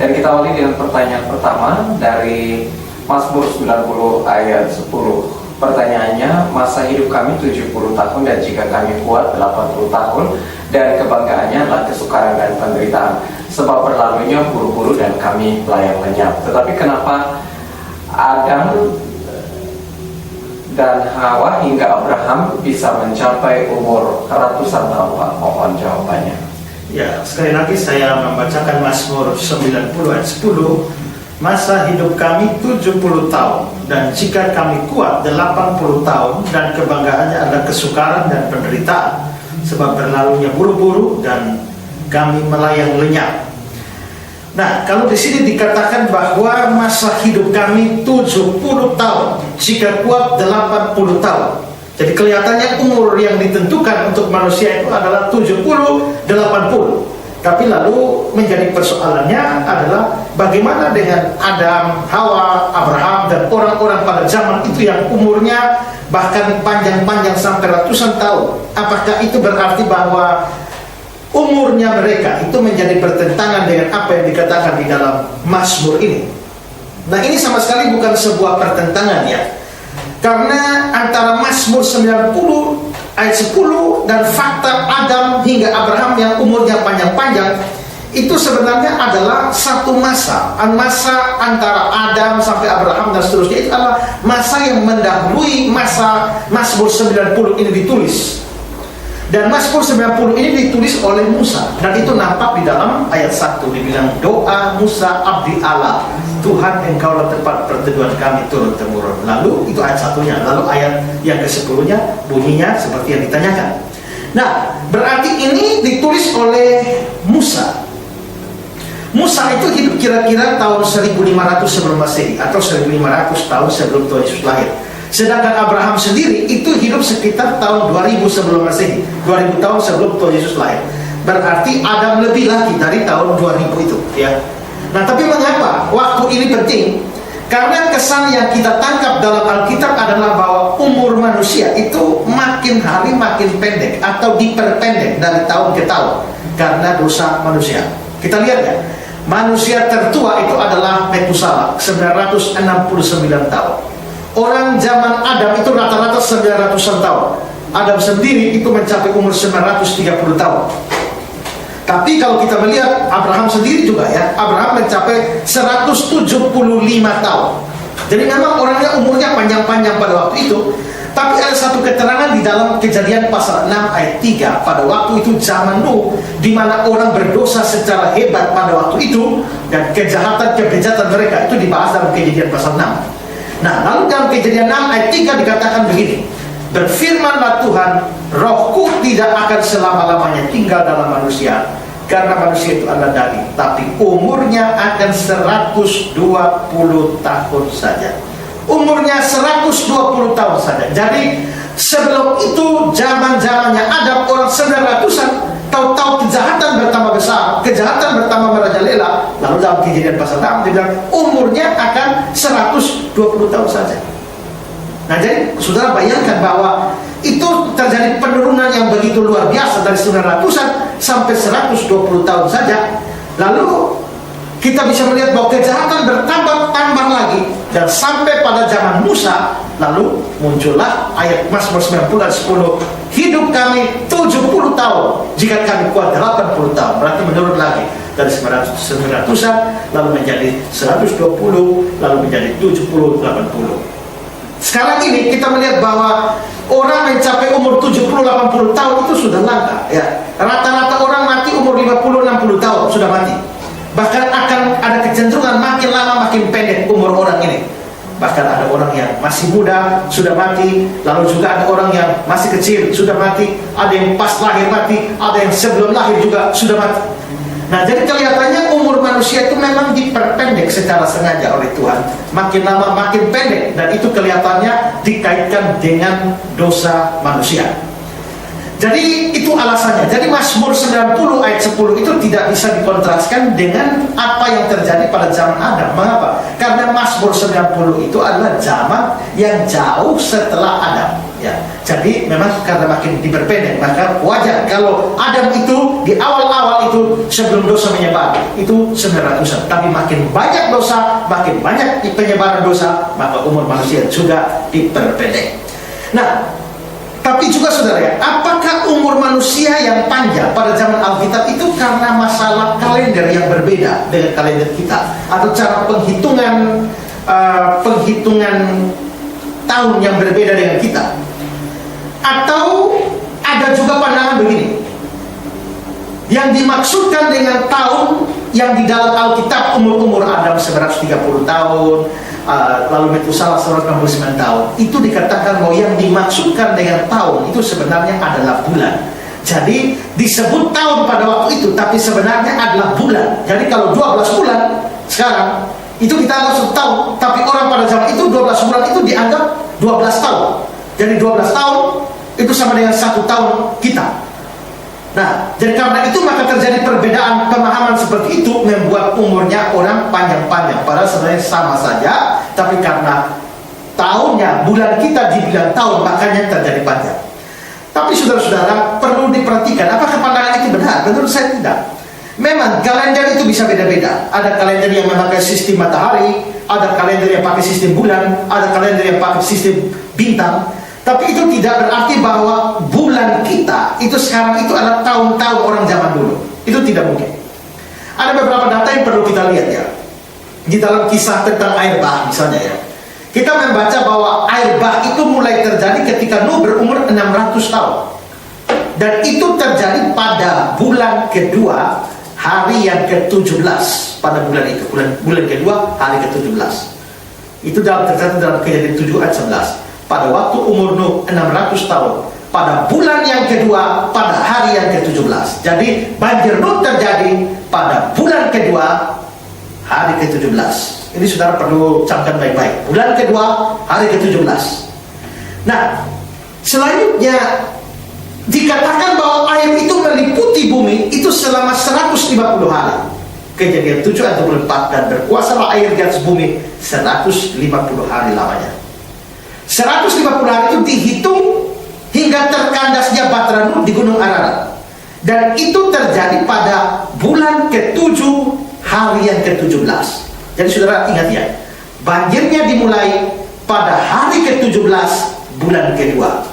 Dan kita awali dengan pertanyaan pertama dari Mazmur 90 ayat 10. Pertanyaannya, masa hidup kami 70 tahun dan jika kami kuat 80 tahun, dan kebanggaannya adalah kesukaran dan penderitaan, sebab berlalunya buru-buru dan kami melayang lenyap. Tetapi kenapa Adam dan Hawa hingga Abraham bisa mencapai umur ratusan tahun, Pak? Mohon jawabannya. Ya, sekali lagi saya membacakan Mazmur 90 ayat 10. Masa hidup kami 70 tahun dan jika kami kuat 80 tahun, dan kebanggaannya adalah kesukaran dan penderitaan, sebab berlalunya buru-buru dan kami melayang lenyap. Nah, kalau di sini dikatakan bahwa masa hidup kami 70 tahun, jika kuat 80 tahun. Jadi kelihatannya umur yang ditentukan untuk manusia itu adalah 70-80. Tapi lalu menjadi persoalannya adalah bagaimana dengan Adam, Hawa, Abraham, dan orang-orang pada zaman itu yang umurnya bahkan panjang-panjang sampai ratusan tahun. Apakah itu berarti bahwa umurnya mereka itu menjadi bertentangan dengan apa yang dikatakan di dalam Mazmur ini? Nah, ini sama sekali bukan sebuah pertentangan, ya. Karena antara Mazmur 90 ayat 10 dan fakta Adam hingga Abraham yang umurnya panjang-panjang itu sebenarnya adalah satu masa antara Adam sampai Abraham dan seterusnya. Itu adalah masa yang mendahului masa Mazmur 90 ini ditulis. Dan Mazmur 90 ini ditulis oleh Musa, dan itu nampak di dalam ayat 1, dibilang doa Musa abdi Allah, Tuhan engkaulah tempat perteduhan kami turun-temurun. Lalu itu ayat 1-nya. Lalu ayat yang ke-10-nya bunyinya seperti yang ditanyakan. Nah, berarti ini ditulis oleh Musa. Musa itu hidup kira-kira tahun 1500 sebelum Masehi atau 1500 tahun sebelum Tuhan Yesus lahir. Sedangkan Abraham sendiri itu hidup sekitar tahun 2000 sebelum Masehi, 2000 tahun sebelum Tuhan Yesus lahir. Berarti Adam lebih lagi dari tahun 2000 itu, ya. Nah, tapi mengapa waktu ini penting? Karena kesan yang kita tangkap dalam Alkitab adalah bahwa umur manusia itu makin hari makin pendek atau diperpendek dari tahun ke tahun karena dosa manusia. Kita lihat, ya, manusia tertua itu adalah Metusalah, 969 tahun. Orang zaman Adam itu rata-rata 900-an tahun. Adam sendiri itu mencapai umur 930 tahun. Tapi kalau kita melihat Abraham sendiri juga, ya, Abraham mencapai 175 tahun. Jadi memang orangnya umurnya panjang-panjang pada waktu itu. Tapi ada satu keterangan di dalam Kejadian pasal 6 ayat 3. Pada waktu itu zaman Nuh, di mana orang berdosa secara hebat pada waktu itu, dan kejahatan-kejahatan mereka itu dibahas dalam Kejadian pasal 6. Nah, lalu dalam Kejadian 6 ayat 3 dikatakan begini, berfirmanlah Tuhan, rohku tidak akan selama-lamanya tinggal dalam manusia, karena manusia itu adalah daging, tapi umurnya akan 120 tahun saja. Umurnya 120 tahun saja. Jadi sebelum itu zaman-zamannya Adam, orang 900-an, tahu-tahu kejahatan bertambah besar, kejahatan bertambah merajalela. Lalu dalam Kejadian pasal 6 dia bilang umurnya akan 120 tahun saja. Nah, jadi saudara bayangkan bahwa itu terjadi penurunan yang begitu luar biasa dari 900-an sampai 120 tahun saja. Lalu kita bisa melihat bahwa kejahatan bertambah lagi, dan sampai pada zaman Musa, lalu muncullah ayat Mazmur 90 dan 10, hidup kami 70 tahun, jika kami kuat 80 tahun. Berarti menurun lagi dari 900-an, lalu menjadi 120, lalu menjadi 70, 80. Sekarang ini kita melihat bahwa orang mencapai umur 70-80 tahun itu sudah langka, ya. Rata-rata orang mati umur 50-60 tahun sudah mati. Bahkan akan ada kecenderungan makin lama makin pendek umur orang ini. Bahkan ada orang yang masih muda sudah mati, lalu juga ada orang yang masih kecil sudah mati, ada yang pas lahir mati, ada yang sebelum lahir juga sudah mati. Nah, jadi kelihatannya umur manusia itu memang diperpendek secara sengaja oleh Tuhan, makin lama makin pendek, dan itu kelihatannya dikaitkan dengan dosa manusia. Jadi itu alasannya. Jadi Mazmur 90 ayat 10 itu tidak bisa dikontraskan dengan apa yang terjadi pada zaman Adam. Mengapa? Karena Mazmur 90 itu adalah zaman yang jauh setelah Adam. Ya, jadi memang karena makin diperpendek, maka wajar kalau Adam itu di awal-awal itu sebelum dosa menyebar itu 900-an. Tapi makin banyak dosa, makin banyak penyebaran dosa, maka umur manusia juga diperpendek. Nah, tapi juga saudara ya, apakah umur manusia yang panjang pada zaman Alkitab itu karena masalah kalender yang berbeda dengan kalender kita, atau cara penghitungan tahun yang berbeda dengan kita? Atau ada juga pandangan begini, yang dimaksudkan dengan tahun yang di dalam Alkitab umur Adam 930 tahun, lalu Metusalah 169 tahun, itu dikatakan bahwa yang dimaksudkan dengan tahun itu sebenarnya adalah bulan. Jadi disebut tahun pada waktu itu, tapi sebenarnya adalah bulan. Jadi kalau 12 bulan sekarang itu kita anggap 1 tahun, tapi orang pada zaman itu 12 bulan itu dianggap 12 tahun. Jadi 12 tahun itu sama dengan 1 tahun kita. Nah, jadi karena itu maka terjadi perbedaan pemahaman seperti itu, membuat umurnya orang panjang-panjang. Padahal sebenarnya sama saja, tapi karena tahunnya, bulan kita dibilang tahun, makanya terjadi panjang. Tapi saudara-saudara, perlu diperhatikan, apakah pandangan itu benar? Menurut saya tidak. Memang kalender itu bisa beda-beda. Ada kalender yang memakai sistem matahari, ada kalender yang pakai sistem bulan, ada kalender yang pakai sistem bintang. Tapi itu tidak berarti bahwa bulan kita itu sekarang itu adalah tahun-tahun orang zaman dulu. Itu tidak mungkin. Ada beberapa data yang perlu kita lihat ya. Di dalam kisah tentang air bah misalnya ya, kita membaca bahwa air bah itu mulai terjadi ketika Nuh berumur 600 tahun. Dan itu terjadi pada bulan kedua, hari yang ke-17 pada bulan itu. Bulan kedua, hari ke-17. Itu tercatat dalam Kejadian 7 ayat 11. Pada waktu umur Nuh 600 tahun, pada bulan yang kedua, pada hari yang ke-17. Jadi banjir Nuh terjadi pada bulan kedua, hari ke-17. Ini saudara perlu camkan baik-baik. Bulan kedua, hari ke-17. Nah, selanjutnya dikatakan bahwa air itu meliputi bumi itu selama 150 hari. Kejadian 7 ayat 24, dan berkuasalah air di atas bumi 150 hari lamanya. 150 hari itu dihitung hingga terkandasnya Batra Nuh di Gunung Ararat. Dan itu terjadi pada bulan ke-7, hari yang ke-17. Jadi saudara ingat ya, banjirnya dimulai pada hari ke-17 bulan kedua.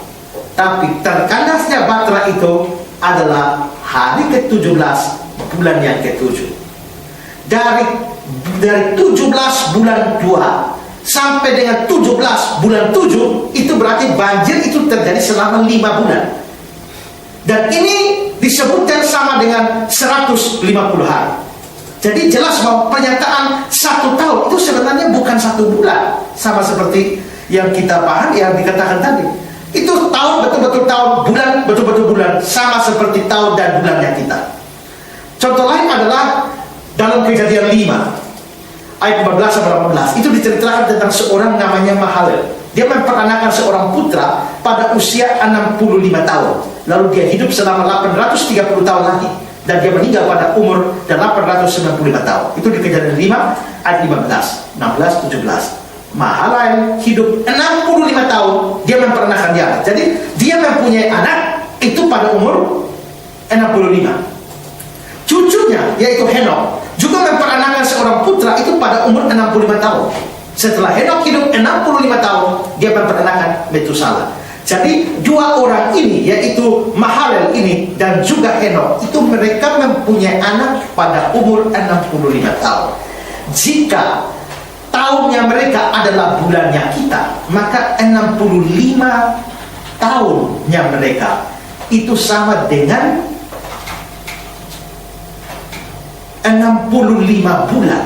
Tapi terkandasnya Batra itu adalah hari ke-17 bulan yang ke-7. Dari 17 bulan 2 sampai dengan 17 bulan 7, itu berarti banjir itu terjadi selama 5 bulan. Dan ini disebutkan sama dengan 150 hari. Jadi jelas bahwa pernyataan 1 tahun itu sebenarnya bukan 1 bulan. Sama seperti yang kita paham, yang dikatakan tadi. Itu tahun betul-betul tahun, bulan betul-betul bulan. Sama seperti tahun dan bulannya kita. Contoh lain adalah dalam Kejadian 5 ayat 14-18, itu diceritakan tentang seorang namanya Mahalalel. Dia memperanakan seorang putra pada usia 65 tahun. Lalu dia hidup selama 830 tahun lagi, dan dia meninggal pada umur 895 tahun. Itu di Kejadian 5 ayat 15, 16, 17. Mahalalel hidup 65 tahun, dia memperanakan dia. Jadi dia mempunyai anak itu pada umur 65. Cucunya yaitu Henok juga memperanakan seorang putra itu pada umur 65 tahun. Setelah Henok hidup 65 tahun, dia memperanakan Metusalah. Jadi dua orang ini, yaitu Mahalalel ini dan juga Henok, itu mereka mempunyai anak pada umur 65 tahun. Jika tahunnya mereka adalah bulannya kita, maka 65 tahunnya mereka itu sama dengan 65 bulan.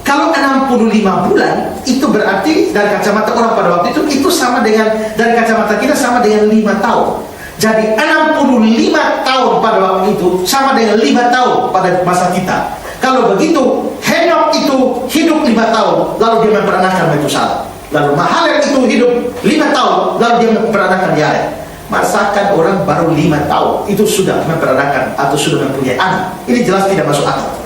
Kalau 65 bulan itu berarti dari kacamata orang pada waktu itu sama dengan, dari kacamata kita sama dengan 5 tahun. Jadi 65 tahun pada waktu itu sama dengan 5 tahun pada masa kita. Kalau begitu, Henok itu hidup 5 tahun, lalu dia memperanakan Metusalah. Lalu Mahalalel itu hidup 5 tahun, lalu dia memperanakan Yared. masakan orang baru 5 tahun itu sudah memperanakan atau sudah mempunyai anak. Ini jelas tidak masuk akal.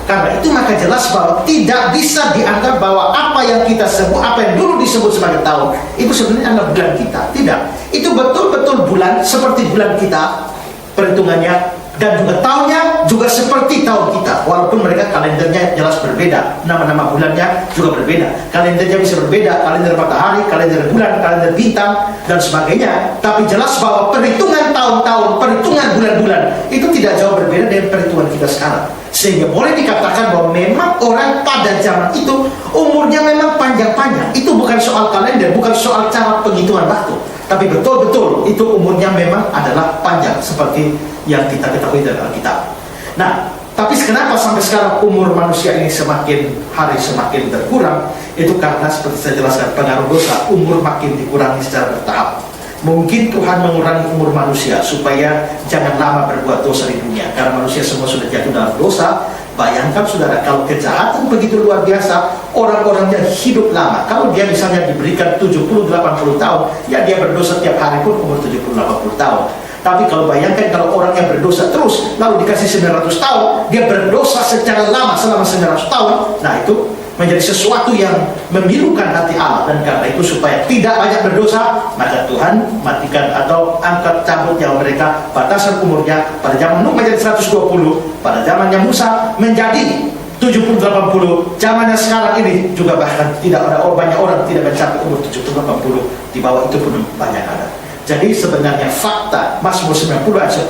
Karena itu maka jelas bahwa tidak bisa dianggap bahwa apa yang kita sebut, apa yang dulu disebut sebagai tahun, itu sebenarnya adalah bulan kita. Tidak. Itu betul-betul bulan seperti bulan kita, perhitungannya, dan juga tahunnya juga seperti tahun kita. Walaupun mereka kalendernya jelas berbeda, nama-nama bulannya juga berbeda, kalendernya bisa berbeda, kalender matahari, kalender bulan, kalender bintang, dan sebagainya. Tapi jelas bahwa perhitungan tahun-tahun, perhitungan bulan-bulan itu tidak jauh berbeda dengan perhitungan kita sekarang. Sehingga boleh dikatakan bahwa memang orang pada zaman itu umurnya memang panjang-panjang. Itu bukan soal kalender, bukan soal cara penghitungan waktu, tapi betul-betul itu umurnya memang adalah panjang seperti yang kita ketahui dalam Alkitab. Nah, tapi kenapa sampai sekarang umur manusia ini semakin hari semakin berkurang? Itu karena seperti saya jelaskan, pengaruh dosa, umur makin dikurangi secara bertahap. Mungkin Tuhan mengurangi umur manusia supaya jangan lama berbuat dosa di dunia, karena manusia semua sudah jatuh dalam dosa. Bayangkan saudara, kalau kejahatan begitu luar biasa, orang-orangnya hidup lama. Kalau dia misalnya diberikan 70-80 tahun, ya dia berdosa tiap hari pun umur 70-80 tahun. Tapi kalau bayangkan kalau orang yang berdosa terus, lalu dikasih 900 tahun, dia berdosa secara lama selama 900 tahun, nah itu menjadi sesuatu yang memilukan hati Allah. Dan karena itu supaya tidak banyak berdosa, maka Tuhan matikan atau angkat cabut nyawa mereka. Batasan umurnya pada zaman Nuh menjadi 120, pada zamannya Musa menjadi 70-80, zamannya sekarang ini juga bahkan tidak ada, banyak orang tidak mencapai umur 70-80, di bawah itu pun banyak ada. Jadi sebenarnya fakta Mazmur 90 ayat 10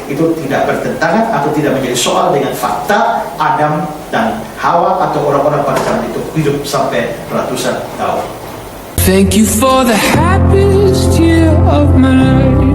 itu tidak bertentangan atau tidak menjadi soal dengan fakta Adam dan Hawa atau orang-orang pada zaman itu hidup sampai ratusan tahun. Thank you for the happiest year of my life.